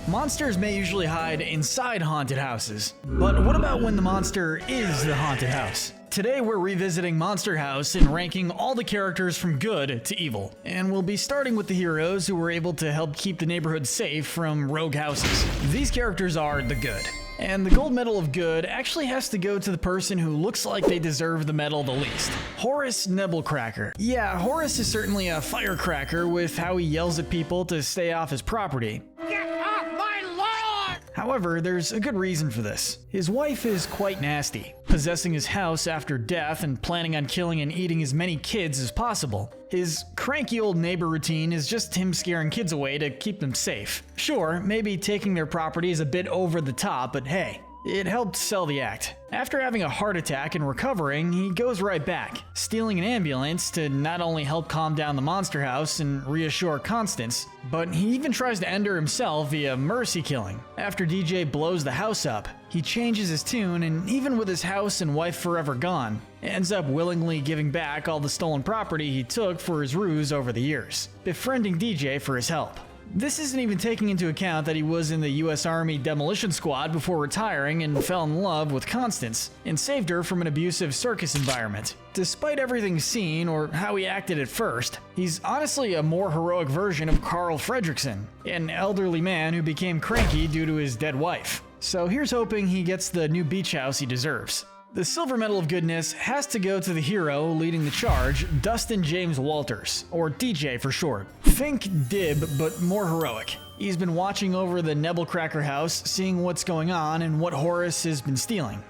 Monsters may usually hide inside haunted houses, but what about when the monster is the haunted house? Today we're revisiting Monster House and ranking all the characters from good to evil. And we'll be starting with the heroes who were able to help keep the neighborhood safe from rogue houses. These characters are the good. And the gold medal of good actually has to go to the person who looks like they deserve the medal the least. Horus Nebelcracker. Yeah, Horus is certainly a firecracker with how he yells at people to stay off his property. However, there's a good reason for this. His wife is quite nasty, possessing his house after death and planning on killing and eating as many kids as possible. His cranky old neighbor routine is just him scaring kids away to keep them safe. Sure, maybe taking their property is a bit over the top, but hey, it helped sell the act. After having a heart attack and recovering, he goes right back, stealing an ambulance to not only help calm down the monster house and reassure Constance, but he even tries to end her himself via mercy killing. After DJ blows the house up, he changes his tune and even with his house and wife forever gone, ends up willingly giving back all the stolen property he took for his ruse over the years, befriending DJ for his help. This isn't even taking into account that he was in the US Army Demolition Squad before retiring and fell in love with Constance and saved her from an abusive circus environment. Despite everything seen or how he acted at first, he's honestly a more heroic version of Carl Fredrickson, an elderly man who became cranky due to his dead wife. So here's hoping he gets the new beach house he deserves. The silver medal of goodness has to go to the hero leading the charge, Dustin James Walters, or DJ for short. Think Dib, but more heroic. He's been watching over the Nebelcracker house, seeing what's going on and what Horus has been stealing.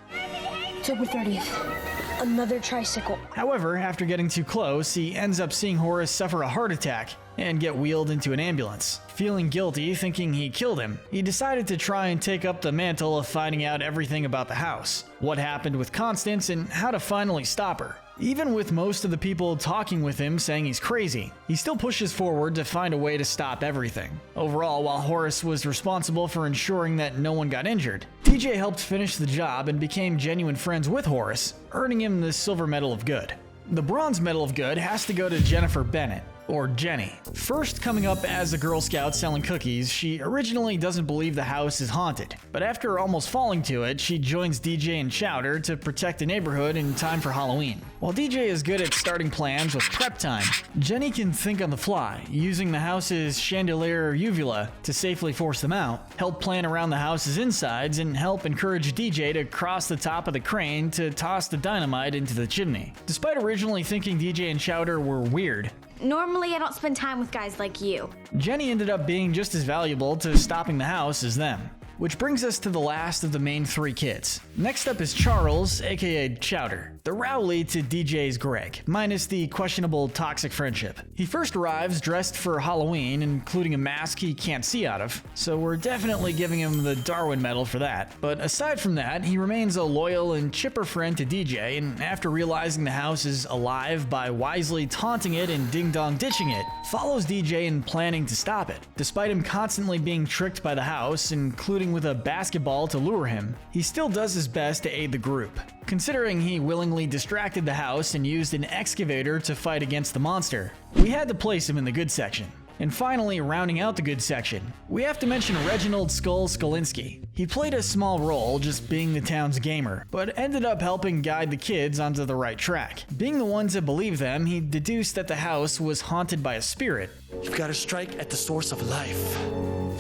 October 30th. Another tricycle. However, after getting too close, he ends up seeing Horus suffer a heart attack and get wheeled into an ambulance. Feeling guilty, thinking he killed him, he decided to try and take up the mantle of finding out everything about the house, what happened with Constance, and how to finally stop her. Even with most of the people talking with him saying he's crazy, he still pushes forward to find a way to stop everything. Overall, while Horus was responsible for ensuring that no one got injured, DJ helped finish the job and became genuine friends with Horus, earning him the silver medal of good. The bronze medal of good has to go to Jennifer Bennett, or Jenny. First coming up as a Girl Scout selling cookies, she originally doesn't believe the house is haunted, but after almost falling to it, she joins DJ and Chowder to protect the neighborhood in time for Halloween. While DJ is good at starting plans with prep time, Jenny can think on the fly, using the house's chandelier uvula to safely force them out, help plan around the house's insides, and help encourage DJ to cross the top of the crane to toss the dynamite into the chimney. Despite originally thinking DJ and Chowder were weird, normally I don't spend time with guys like you. Jenny ended up being just as valuable to stopping the house as them. Which brings us to the last of the main three kids. Next up is Charles, aka Chowder, the Rowley to DJ's Greg, minus the questionable toxic friendship. He first arrives dressed for Halloween, including a mask he can't see out of, so we're definitely giving him the Darwin medal for that. But aside from that, he remains a loyal and chipper friend to DJ, and after realizing the house is alive by wisely taunting it and ding-dong ditching it, follows DJ in planning to stop it. Despite him constantly being tricked by the house, including with a basketball to lure him, he still does his best to aid the group, considering he willingly distracted the house and used an excavator to fight against the monster. We had to place him in the good section. And finally, rounding out the good section, we have to mention Reginald Skolinski. He played a small role, just being the town's gamer, but ended up helping guide the kids onto the right track. Being the one to believe them, he deduced that the house was haunted by a spirit. You've got to strike at the source of life,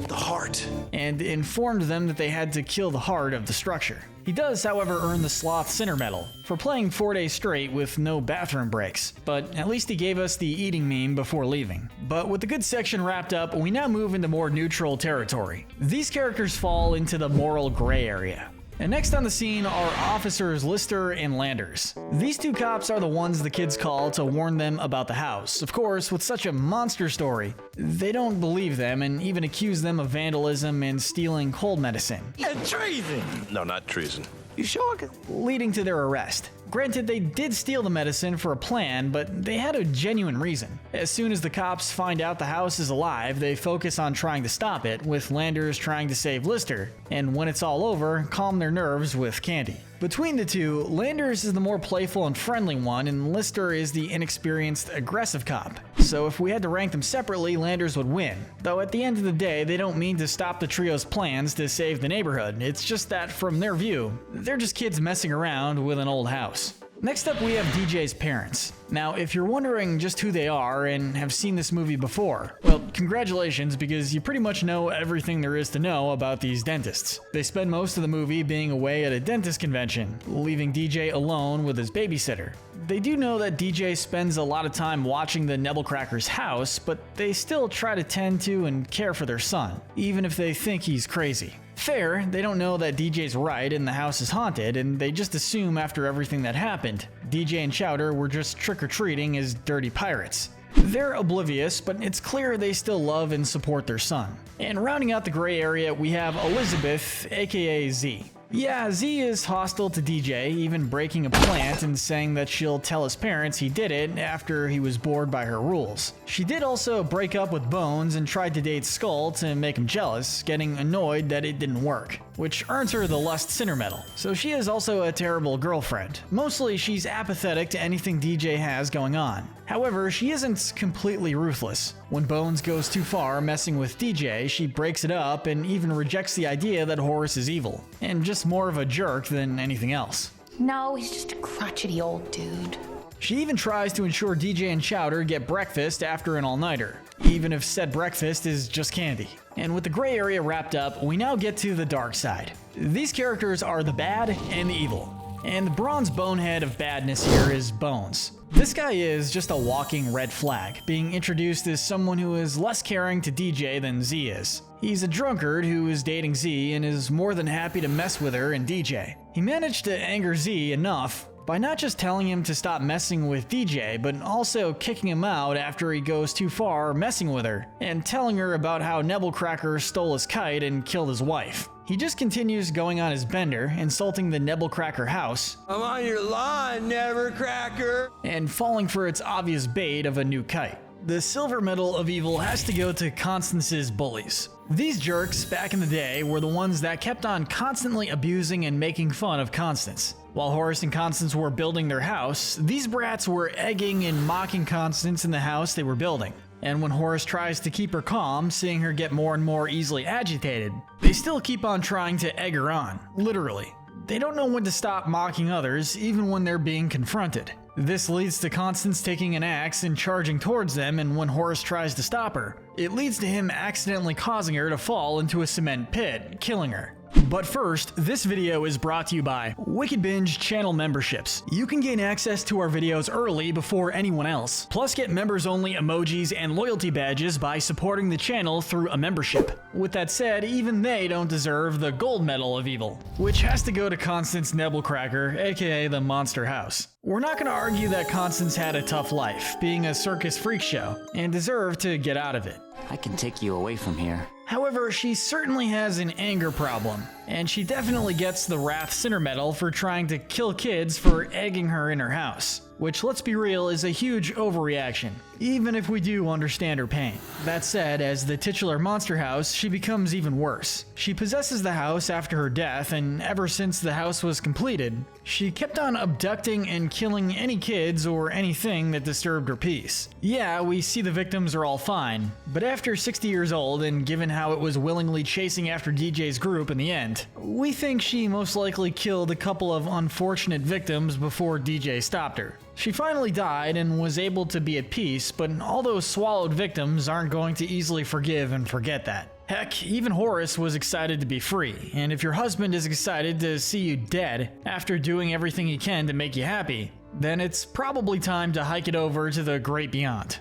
the heart. And informed them that they had to kill the heart of the structure. He does, however, earn the Sloth Sinner Medal for playing 4 days straight with no bathroom breaks, but at least he gave us the eating meme before leaving. But with the good section wrapped up, we now move into more neutral territory. These characters fall into the moral gray area. And next on the scene are officers Lister and Landers. These two cops are the ones the kids call to warn them about the house. Of course, with such a monster story, they don't believe them and even accuse them of vandalism and stealing cold medicine. And treason! No, not treason. You sure? Leading to their arrest. Granted, they did steal the medicine for a plan, but they had a genuine reason. As soon as the cops find out the house is alive, they focus on trying to stop it, with Landers trying to save Lister, and when it's all over, calm their nerves with candy. Between the two, Landers is the more playful and friendly one, and Lister is the inexperienced, aggressive cop. so if we had to rank them separately, Landers would win. Though at the end of the day, they don't mean to stop the trio's plans to save the neighborhood. It's just that, from their view, they're just kids messing around with an old house. Next up, we have DJ's parents. Now, if you're wondering just who they are and have seen this movie before, well, congratulations, because you pretty much know everything there is to know about these dentists. They spend most of the movie being away at a dentist convention, leaving DJ alone with his babysitter. They do know that DJ spends a lot of time watching the Nebelcracker's house, but they still try to tend to and care for their son, even if they think he's crazy. Fair, they don't know that DJ's right and the house is haunted, and they just assume after everything that happened, DJ and Chowder were just trick-or-treating as dirty pirates. They're oblivious, but it's clear they still love and support their son. And rounding out the gray area, we have Elizabeth, aka Z. Yeah, Z is hostile to DJ, even breaking a plant and saying that she'll tell his parents he did it after he was bored by her rules. She did also break up with Bones and tried to date Skull to make him jealous, getting annoyed that it didn't work, which earns her the Lust Sinner medal. So she is also a terrible girlfriend. Mostly she's apathetic to anything DJ has going on. However, she isn't completely ruthless. When Bones goes too far messing with DJ, she breaks it up and even rejects the idea that Horus is evil, and just more of a jerk than anything else. No, he's just a crotchety old dude. She even tries to ensure DJ and Chowder get breakfast after an all-nighter, even if said breakfast is just candy. And with the gray area wrapped up, we now get to the dark side. These characters are the bad and the evil. And the bronze bonehead of badness here is Bones. This guy is just a walking red flag, being introduced as someone who is less caring to DJ than Z is. He's a drunkard who is dating Z and is more than happy to mess with her and DJ. He managed to anger Z enough by not just telling him to stop messing with DJ, but also kicking him out after he goes too far messing with her, and telling her about how Nebelcracker stole his kite and killed his wife. He just continues going on his bender, insulting the Nebelcracker house. I'm on your lawn, Nebelcracker! And falling for its obvious bait of a new kite. The silver medal of evil has to go to Constance's bullies. These jerks back in the day were the ones that kept on constantly abusing and making fun of Constance. While Horus and Constance were building their house, these brats were egging and mocking Constance in the house they were building. And when Horus tries to keep her calm, seeing her get more and more easily agitated, they still keep on trying to egg her on, literally. They don't know when to stop mocking others, even when they're being confronted. This leads to Constance taking an axe and charging towards them, and when Horus tries to stop her, it leads to him accidentally causing her to fall into a cement pit, killing her. But first, this video is brought to you by Wicked Binge channel memberships. You can gain access to our videos early before anyone else, plus get members-only emojis and loyalty badges by supporting the channel through a membership. With that said, even they don't deserve the gold medal of evil, which has to go to Constance Nebelcracker, aka the Monster House. We're not going to argue that Constance had a tough life, being a circus freak show, and deserved to get out of it. I can take you away from here. However, she certainly has an anger problem, and she definitely gets the Wrath Sinner medal for trying to kill kids for egging her in her house, which, let's be real, is a huge overreaction, even if we do understand her pain. That said, as the titular Monster House, she becomes even worse. She possesses the house after her death, and ever since the house was completed, she kept on abducting and killing any kids or anything that disturbed her peace. Yeah, we see the victims are all fine, but after 60 years old, and given how it was willingly chasing after DJ's group in the end, we think she most likely killed a couple of unfortunate victims before DJ stopped her. She finally died and was able to be at peace, but all those swallowed victims aren't going to easily forgive and forget that. Heck, even Horus was excited to be free, and if your husband is excited to see you dead after doing everything he can to make you happy, then it's probably time to hike it over to the great beyond.